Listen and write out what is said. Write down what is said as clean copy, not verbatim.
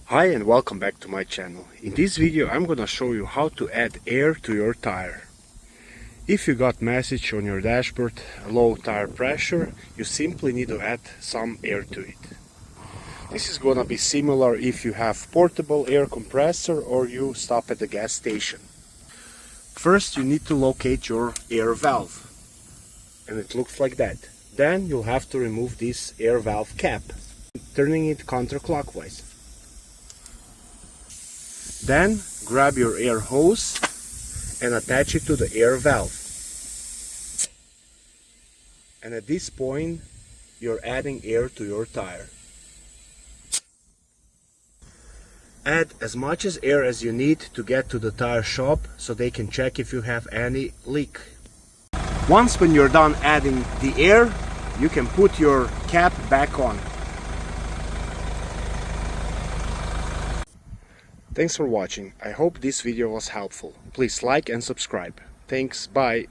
Hi and welcome back to my channel. In this video I'm gonna show you how to add air to your tire. If you got message on your dashboard low tire pressure, you simply need to add some air to it. This is gonna be similar if you have portable air compressor or you stop at the gas station. First you need to locate your air valve, and it looks like that. Then you'll have to remove this air valve cap, turning it counterclockwise. Then grab your air hose and attach it to the air valve. And at this point you're adding air to your tire. Add as much as air as you need to get to the tire shop so they can check if you have any leak. Once when you're done adding the air, you can put your cap back on. Thanks for watching. I hope this video was helpful. Please like and subscribe. Thanks, bye.